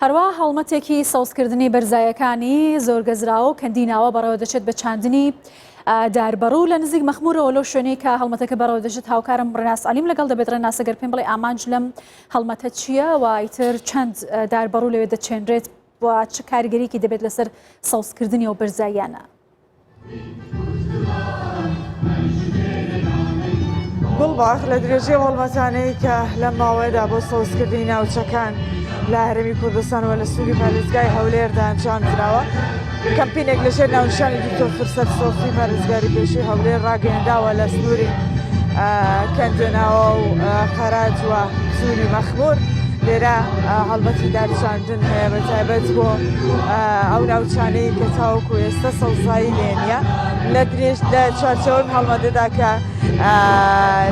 هەروە هەڵمەتێکی سەوزکردنی بەرزایەکانی زۆر گەزراوە و کەندیناوە بەڕێوە دەچێت بە چاندنی داربەڕوو لە نزیک مەخمورەوە لەو شوێنەی کە هەڵمەتەکە بەڕێوە دەچێت. هاوکارم ڕێناس عەلیم لەگەڵ دەبێت. ڕێناس ئەگەر پێم بڵێ ئامانج لەم هەڵمەتە چییە و ئیتر چەند داربەڕوو لەوێ دەچێنرێت و چ کاریگەریەکی دەبێت لەسەر سەوزکردنی ئەو بەرزاییانە؟ گوڵباخ لە درێژەی هەڵمەتانەی کە لەم ماوەیەدا بۆ سەوزکردنی ناوچەکان لە هەرێمی کوردستانەوە لە سنووری پارێزگای هەولێردا ئەنجامدراوە. کەمپینێک لەژێر ناونیشانی دکتۆر فرسەت سۆفی پارێزگاری پێشووی هەولێر ڕاگەیەنداوە لە سنووری کەندێناوە و خەراج و سنووری مەخمور. لێرە هەڵمەتی دارچاندن هەیە بە تایبەت بۆ ئەو ناوچانەی کە تاوەکو ئێستا سەوزایی لێنیە لە درێژ لە چوارچەوەی هەڵمەتەدا کە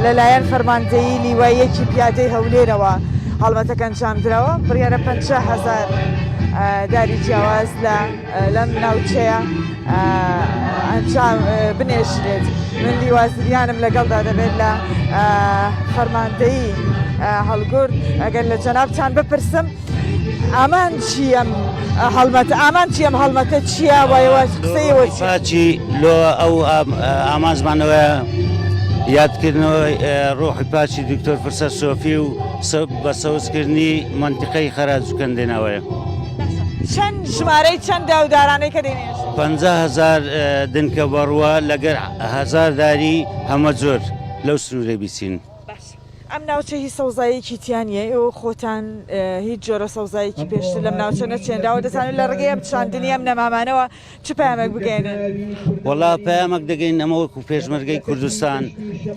لەلایەن فەرماندەیی لیواییەکی پیادەی هەولێرەوە هەڵمەتەکە ئەنجامدراوە. بڕیارە 50,000 داری جیاواز لەم ناوچەیە ئەنجام بنێژرێت. من لیوازیانم لەگەڵدا دەبێت لە فەرماندەیی هەڵگورد. ئەگەر لە جەنابتان بپرسم ئامان چیم هەڵمەتە چییە وایەوە قسەیەوە چی لۆ ئەو ئامانزمانەوە یادکردنەوەی ڕۆحی پاچی دکتۆر فرسەت سۆفی و بە سەوزکردنی منتیقەی خەراج و کەندێناوەیە. چەند ژمارەی چەند داودارانەی کە دێنێژ 50,000 دنکە بەڕوە لەگەر 1000 داری هەمە جۆر لەو سنوورە بیچین. ئەم ناوچە هیچ سەوزاییەکی تیانە ئێوە خۆتان هیچ جۆرە سەوزاییەکی پێشتر لەم ناوچە نەچێنراوە دەزانن لە ڕێگەی ئەم چاندنی ئەم نەمامانەوە چ پامێک بگەێنن؟ وەڵا پامێک دەگەین ئەمە وەکو پێشمەرگەی کوردستان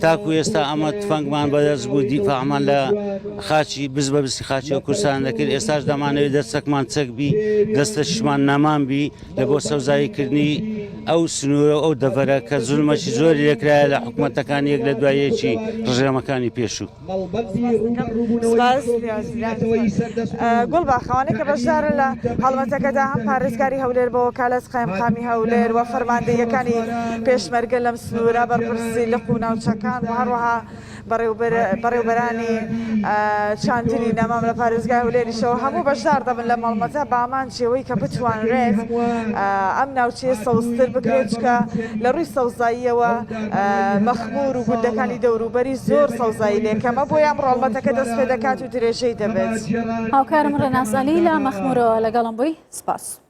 تاکو ئێستا ئەمە تفەنگمان بەدەست بوو دیفاعمان لە خاچی بز بە بستی خاچی کوردستان دەکرد. ئێستاش دەمانەوێت دەستێکمان چەکبی دەستەشمان نەمانبی لە بۆ سەوزاییکردنی ئەو سنوورە ئەو دەڤەرە کە زولمەی زۆری لێکرایە لە حکوومەتەکان یەک لە دوایەکی ڕژێمەکانی پێشوو. گوڵباخەوانەی کە بەشدارن لە هەڵمەتەکەدا هەم پارێزگاری هەولێر بە وەکالەت قایمقامی هەولێر و فەرماندەیەکانی پێشمەرگە لەم سنوورە بەرپرسی لە قوناوچەکان و هەروەها بەڕێوبەرانی چاندنی نەمام لە پارێزگای هەولێریشەوە هەموو بەشدار دەبن لە مەڵمەتە بامان شێوەی کە بتوانرێت ئەم ناوچەیە سەوزتر بکرێت کە لە ڕووی سەوزاییەوە مەخمور و گوندەکانی دەوروبەری زۆر سەوزایی لێکەمە بۆ یان ڕۆڵمەتەکە دەست پێ دەکات و درێژەی دەبێت. هاوکارم ڕێناس عەلی لە مەخمورەوە لەگەڵم بووی. سپاس.